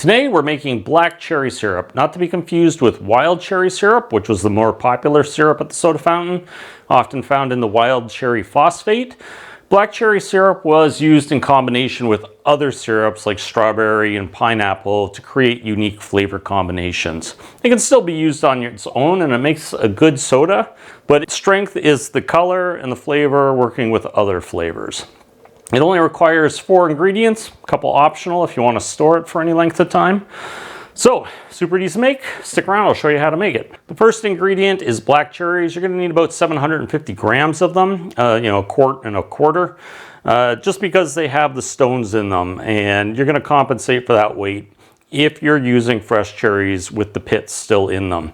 Today we're making black cherry syrup, not to be confused with wild cherry syrup, which was the more popular syrup at the soda fountain, often found in the wild cherry phosphate. Black cherry syrup was used in combination with other syrups like strawberry and pineapple to create unique flavor combinations. It can still be used on its own and it makes a good soda, but its strength is the color and the flavor working with other flavors. It only requires 4 ingredients, a couple optional if you want to store it for any length of time. So, super easy to make. Stick around, I'll show you how to make it. The first ingredient is black cherries. You're going to need about 750 grams of them, a quart and a quarter, just because they have the stones in them, and you're going to compensate for that weight if you're using fresh cherries with the pits still in them.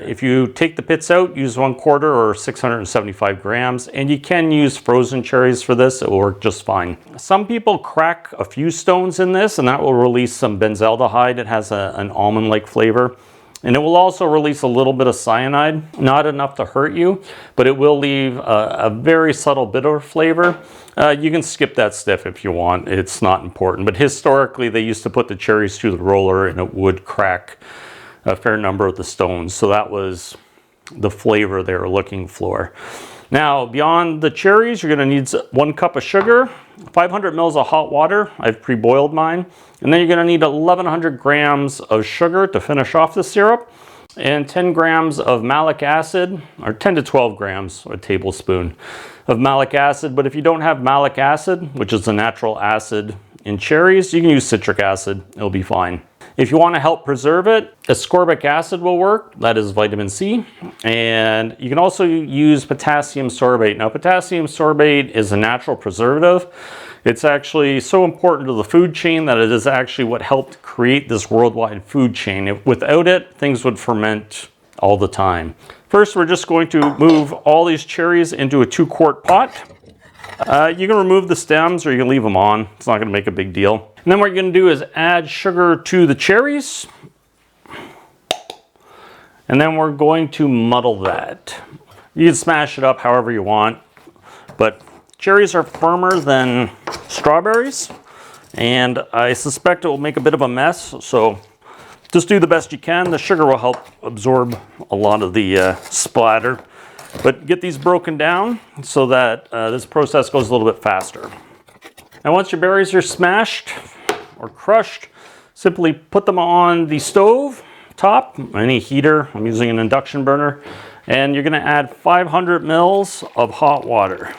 If you take the pits out, use 1/4 or 675 grams, and you can use frozen cherries for this. It will work just fine. Some people crack a few stones in this, and that will release some benzaldehyde. It has an almond-like flavor. And it will also release a little bit of cyanide, not enough to hurt you, but it will leave a very subtle bitter flavor. You can skip that step if you want, it's not important. But historically, they used to put the cherries through the roller and it would crack a fair number of the stones. So that was the flavor they were looking for. Now, beyond the cherries, you're going to need 1 cup of sugar, 500 mils of hot water. I've pre-boiled mine. And then you're going to need 1,100 grams of sugar to finish off the syrup, and 10 grams of malic acid, or 10 to 12 grams, or a tablespoon of malic acid. But if you don't have malic acid, which is a natural acid in cherries, you can use citric acid. It'll be fine. If you want to help preserve it, ascorbic acid will work. That is vitamin C. And you can also use potassium sorbate. Now, potassium sorbate is a natural preservative. It's actually so important to the food chain that it is actually what helped create this worldwide food chain. Without it, things would ferment all the time. First, we're just going to move all these cherries into a 2-quart pot. You can remove the stems or you can leave them on. It's not going to make a big deal. And then what you're going to do is add sugar to the cherries. And then we're going to muddle that. You can smash it up however you want, but cherries are firmer than strawberries, and I suspect it will make a bit of a mess, so just do the best you can. The sugar will help absorb a lot of the splatter. But get these broken down so that this process goes a little bit faster. And once your berries are smashed or crushed, simply put them on the stove top, any heater. I'm using an induction burner. And you're going to add 500 mils of hot water.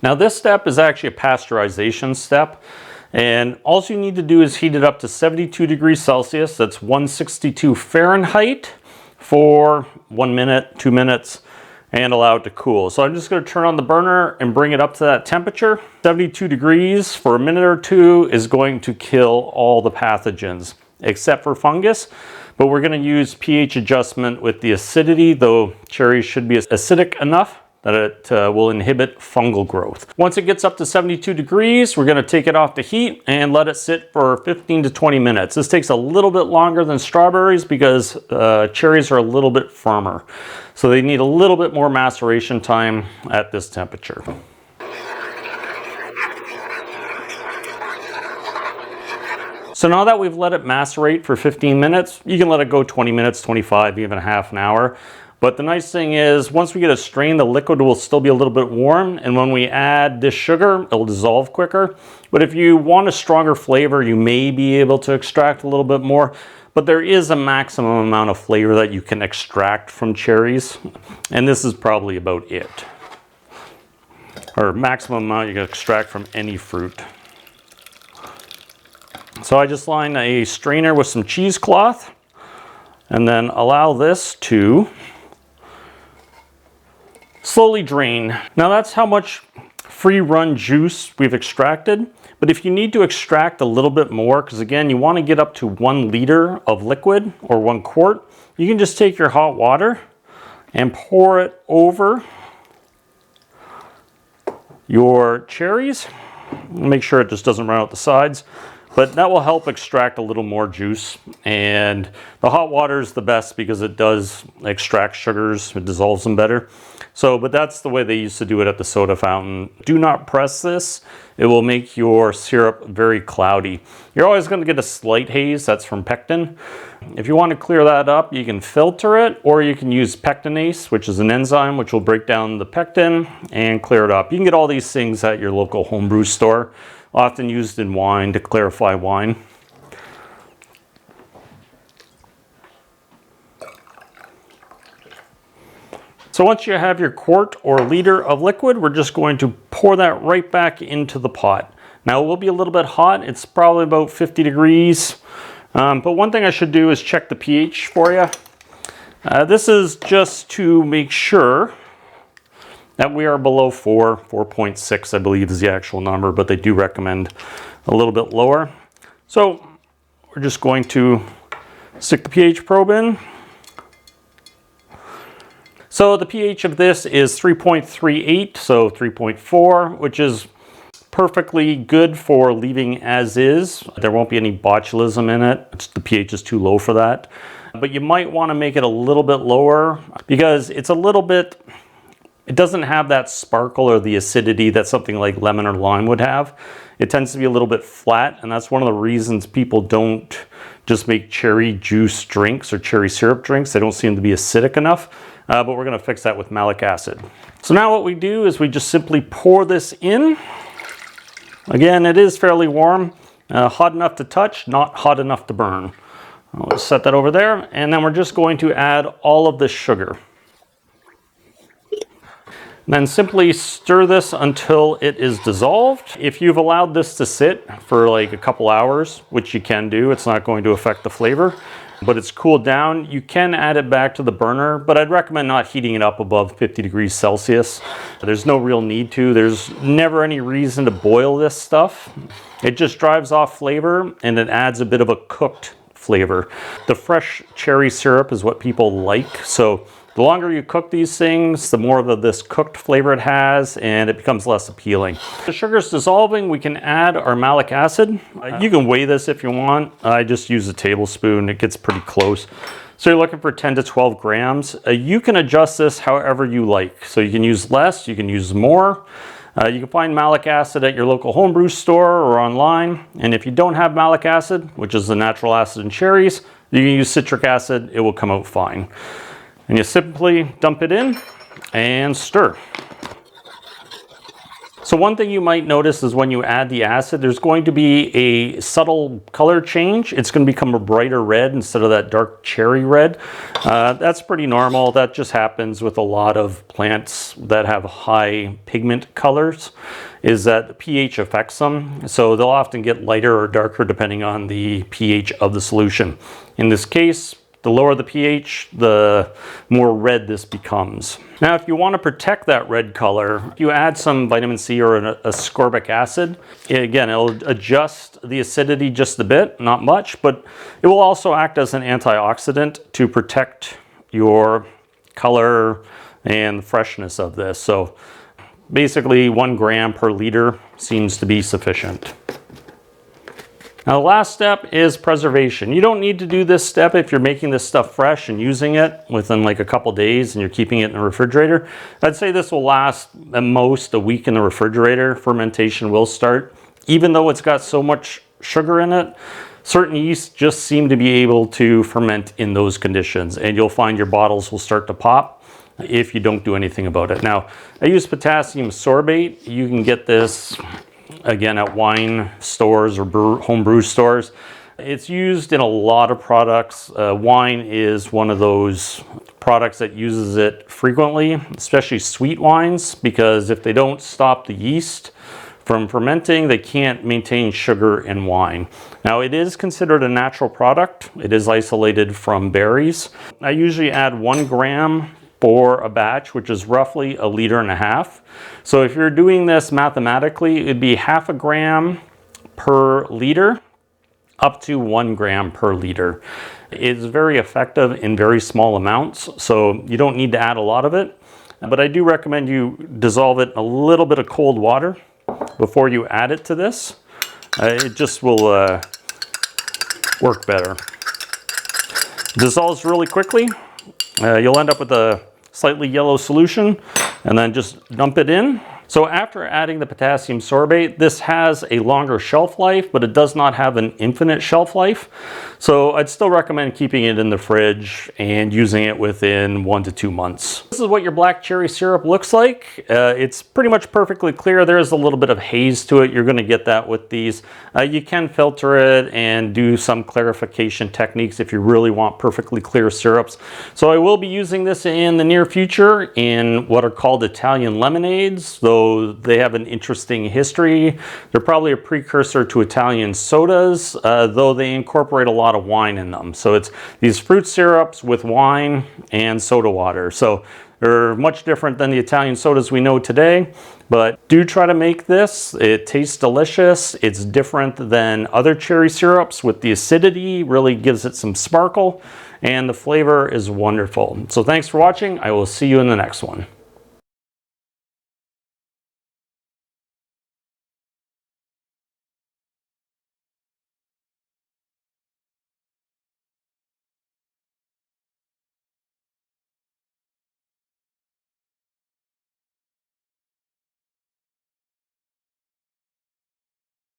Now this step is actually a pasteurization step, and all you need to do is heat it up to 72 degrees Celsius, that's 162 Fahrenheit, for 1 minute, 2 minutes, and allow it to cool. So I'm just going to turn on the burner and bring it up to that temperature. 72 degrees for a minute or 2 is going to kill all the pathogens, except for fungus. But we're going to use pH adjustment with the acidity, though cherries should be acidic enough that it will inhibit fungal growth. Once it gets up to 72 degrees, we're going to take it off the heat and let it sit for 15 to 20 minutes. This takes a little bit longer than strawberries because cherries are a little bit firmer. So they need a little bit more maceration time at this temperature. So now that we've let it macerate for 15 minutes, you can let it go 20 minutes, 25, even half an hour. But the nice thing is, once we get it strained, the liquid will still be a little bit warm, and when we add this sugar, it'll dissolve quicker. But if you want a stronger flavor, you may be able to extract a little bit more, but there is a maximum amount of flavor that you can extract from cherries, and this is probably about it. Or maximum amount you can extract from any fruit. So I just line a strainer with some cheesecloth, and then allow this to slowly drain. Now that's how much free run juice we've extracted. But if you need to extract a little bit more, because again, you want to get up to 1 liter of liquid or 1 quart, you can just take your hot water and pour it over your cherries. Make sure it just doesn't run out the sides. but that will help extract a little more juice. And the hot water is the best because it does extract sugars, it dissolves them better. So, but that's the way they used to do it at the soda fountain. Do not press this. It will make your syrup very cloudy. You're always going to get a slight haze, that's from pectin. If you want to clear that up, you can filter it, or you can use pectinase, which is an enzyme which will break down the pectin and clear it up. You can get all these things at your local homebrew store, often used in wine to clarify wine. So once you have your quart or liter of liquid, we're just going to pour that right back into the pot. Now it will be a little bit hot. It's probably about 50 degrees. But one thing I should do is check the pH for you. This is just to make sure that we are below 4.6 I believe is the actual number, but they do recommend a little bit lower. So we're just going to stick the pH probe in. So the pH of this is 3.38, so 3.4, which is perfectly good for leaving as is. There won't be any botulism in it. The pH is too low for that. But you might want to make it a little bit lower because it's a little bit, it doesn't have that sparkle or the acidity that something like lemon or lime would have. It tends to be a little bit flat, and that's one of the reasons people don't just make cherry juice drinks or cherry syrup drinks. They don't seem to be acidic enough. But we're going to fix that with malic acid. So now what we do is we just simply pour this in. Again, it is fairly warm, hot enough to touch, not hot enough to burn. I'll set that over there, and then we're just going to add all of this sugar. Then simply stir this until it is dissolved. If you've allowed this to sit for like a couple hours, which you can do, it's not going to affect the flavor, but it's cooled down, you can add it back to the burner, but I'd recommend not heating it up above 50 degrees Celsius. There's no real need to. There's never any reason to boil this stuff. It just drives off flavor and it adds a bit of a cooked flavor. The fresh cherry syrup is what people like, so the longer you cook these things, the more of this cooked flavor it has, and it becomes less appealing. The sugar's dissolving, we can add our malic acid. You can weigh this if you want. I just use a tablespoon, it gets pretty close. So you're looking for 10 to 12 grams. You can adjust this however you like. So you can use less, you can use more. You can find malic acid at your local homebrew store or online. And if you don't have malic acid, which is the natural acid in cherries, you can use citric acid, it will come out fine. And you simply dump it in and stir. So one thing you might notice is when you add the acid, there's going to be a subtle color change. It's going to become a brighter red instead of that dark cherry red. That's pretty normal. That just happens with a lot of plants that have high pigment colors, is that the pH affects them. So they'll often get lighter or darker depending on the pH of the solution. In this case, the lower the pH, the more red this becomes. Now, if you want to protect that red color, you add some vitamin C or ascorbic acid. Again, it'll adjust the acidity just a bit, not much, but it will also act as an antioxidant to protect your color and the freshness of this. So basically 1 gram per liter seems to be sufficient. Now the last step is preservation. You don't need to do this step if you're making this stuff fresh and using it within like a couple days and you're keeping it in the refrigerator. I'd say this will last at most a week in the refrigerator. Fermentation will start. Even though it's got so much sugar in it, certain yeasts just seem to be able to ferment in those conditions, and you'll find your bottles will start to pop if you don't do anything about it. Now, I use potassium sorbate. You can get this again at wine stores or home brew stores. It's used in a lot of products. Wine is one of those products that uses it frequently, especially sweet wines, because if they don't stop the yeast from fermenting, they can't maintain sugar in wine. Now, it is considered a natural product. It is isolated from berries. I usually add 1 gram for a batch, which is roughly 1.5 liters. So if you're doing this mathematically, it'd be 0.5 gram per liter up to 1 gram per liter. It's very effective in very small amounts, so you don't need to add a lot of it. But I do recommend you dissolve it in a little bit of cold water before you add it to this. It just will work better. Dissolves really quickly. You'll end up with a slightly yellow solution, and then just dump it in. So after adding the potassium sorbate, this has a longer shelf life, but it does not have an infinite shelf life. So I'd still recommend keeping it in the fridge and using it within 1 to 2 months. This is what your black cherry syrup looks like. It's pretty much perfectly clear. There is a little bit of haze to it. You're going to get that with these. You can filter it and do some clarification techniques if you really want perfectly clear syrups. So I will be using this in the near future in what are called Italian lemonades. Though they have an interesting history. They're probably a precursor to Italian sodas, though they incorporate a lot of wine in them. So it's these fruit syrups with wine and soda water. So they're much different than the Italian sodas we know today, but do try to make this. It tastes delicious. It's different than other cherry syrups with the acidity, really gives it some sparkle, and the flavor is wonderful. So thanks for watching. I will see you in the next one.